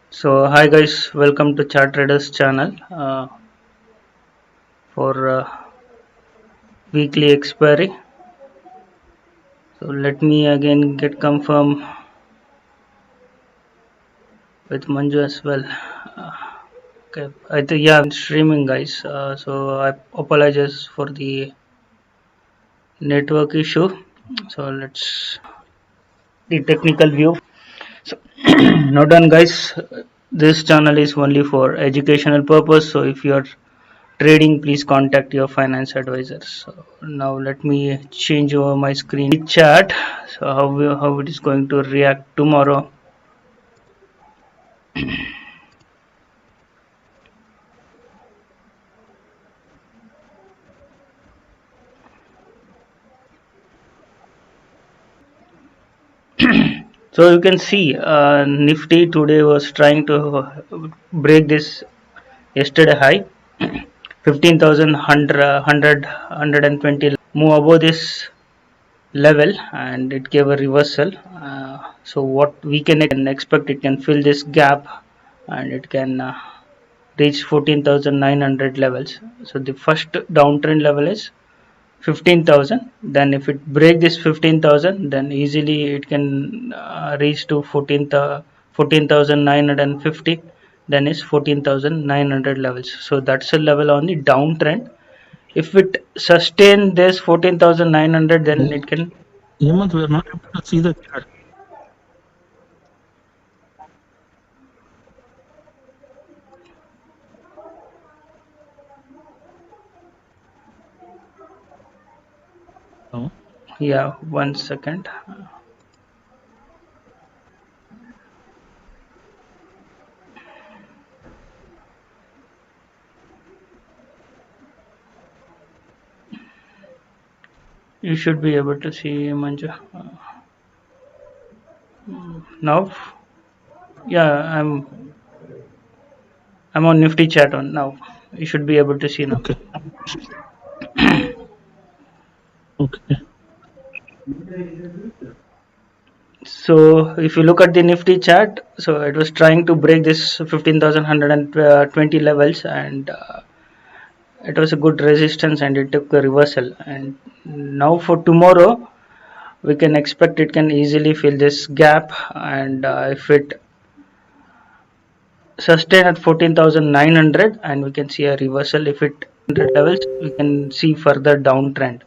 So hi guys, welcome to Chart Traders channel for weekly expiry. So let me again get confirm with Manju as well. Okay, I think yeah, I'm streaming guys. So I apologize for the network issue. So let's the technical view. So not done guys. This channel is only for educational purpose. So if you are trading, please contact your finance advisors. So now let me change over my screen chat. So how it is going to react tomorrow. So you can see Nifty today was trying to break this yesterday high 15,120, move above this level, and it gave a reversal. So what we can expect, it can fill this gap and it can reach 14,900 levels. So the first downtrend level is 15,000. Then if it break this 15,000, then easily it can reach to 14,950. Then is 14,900 levels. So that's a level on the downtrend. If it sustain this 14,900, then it can. Hemant, we are not able to see the chart. No. Yeah, 1 second. You should be able to see Manju now. Yeah, I'm on Nifty chat on now. You should be able to see now. Okay. Okay. So if you look at the Nifty chart, so it was trying to break this 15,120 levels, and it was a good resistance, and it took a reversal. And now for tomorrow, we can expect it can easily fill this gap, and if it sustain at 14,900, and we can see a reversal. If it levels, we can see further downtrend.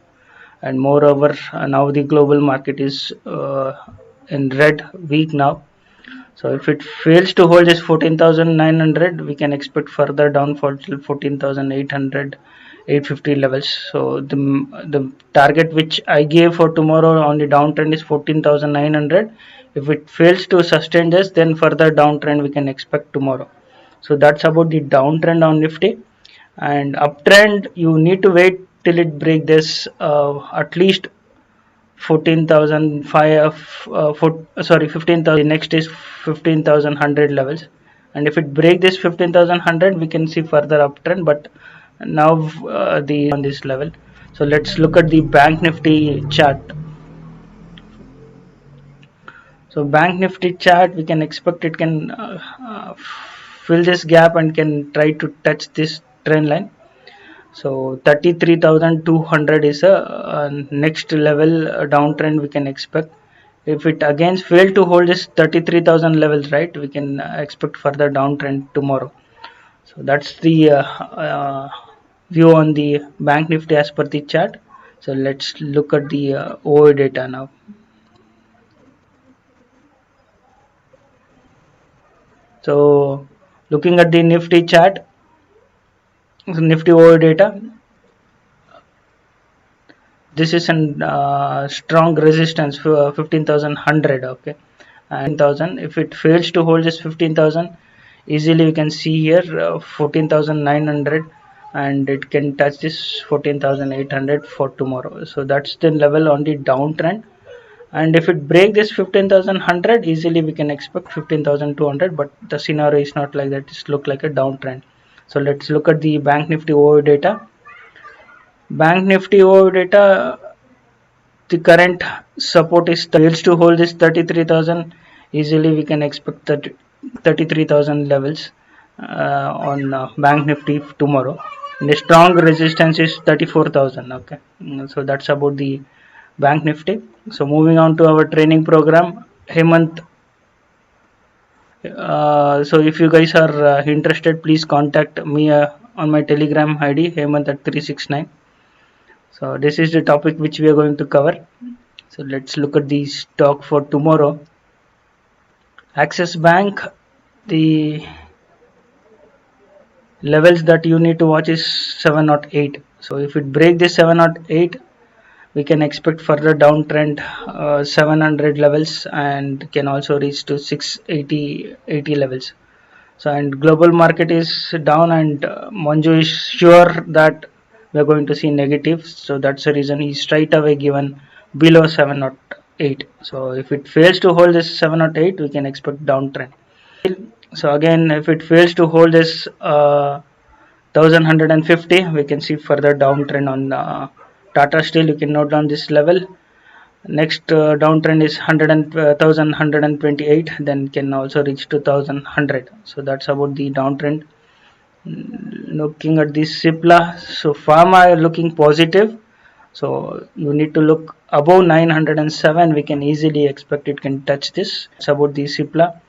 And moreover, now the global market is in red week now. So if it fails to hold this 14,900, we can expect further downfall till 14,800, 850 levels. So the target which I gave for tomorrow on the downtrend is 14,900. If it fails to sustain this, then further downtrend we can expect tomorrow. So that's about the downtrend on Nifty. And uptrend, you need to wait till it break this at least 14,005 sorry 15,000. Next is 15,100 levels, and if it break this 15,100, we can see further uptrend. But now the on this level. So let's look at the Bank Nifty chart. So Bank Nifty chart, we can expect it can fill this gap and can try to touch this trend line. So 33,200 is a next level downtrend we can expect. If it again fail to hold this 33,000 levels, right, we can expect further downtrend tomorrow. So that's the view on the Bank Nifty as per the chart. So let's look at the OI data now. So looking at the Nifty chart, so Nifty OI data, this is a strong resistance for 15,100. Okay, and 15,000. If it fails to hold this 15,000, easily we can see here 14,900, and it can touch this 14,800 for tomorrow. So that's the level on the downtrend. And if it break this 15,100, easily we can expect 15,200. But the scenario is not like that. It's look like a downtrend. So let's look at the Bank Nifty OI data. Bank Nifty OI data, the current support is fails to hold this 33,000. easily we can expect that 33,000 levels on Bank Nifty tomorrow. And the strong resistance is 34,000. Okay, so that's about the Bank Nifty. So moving on to our training program, Hemant. So if you guys are interested, please contact me on my Telegram ID Hemant at 369. So this is the topic which we are going to cover. So let's look at the stock for tomorrow. Axis Bank, the levels that you need to watch is 708. So if it break this 708, we can expect further downtrend 700 levels and can also reach to 680 levels. So and global market is down, and Manju is sure that we are going to see negative. So that's the reason he straight away given below 708. So if it fails to hold this 708, we can expect downtrend. So again, if it fails to hold this 1150, we can see further downtrend on Tata Steel. You can note down this level. Next downtrend is 1128, then can also reach to 1100. So that's about the downtrend. Looking at the Cipla, so pharma looking positive. So you need to look above 907. We can easily expect it can touch this. It's about the Cipla.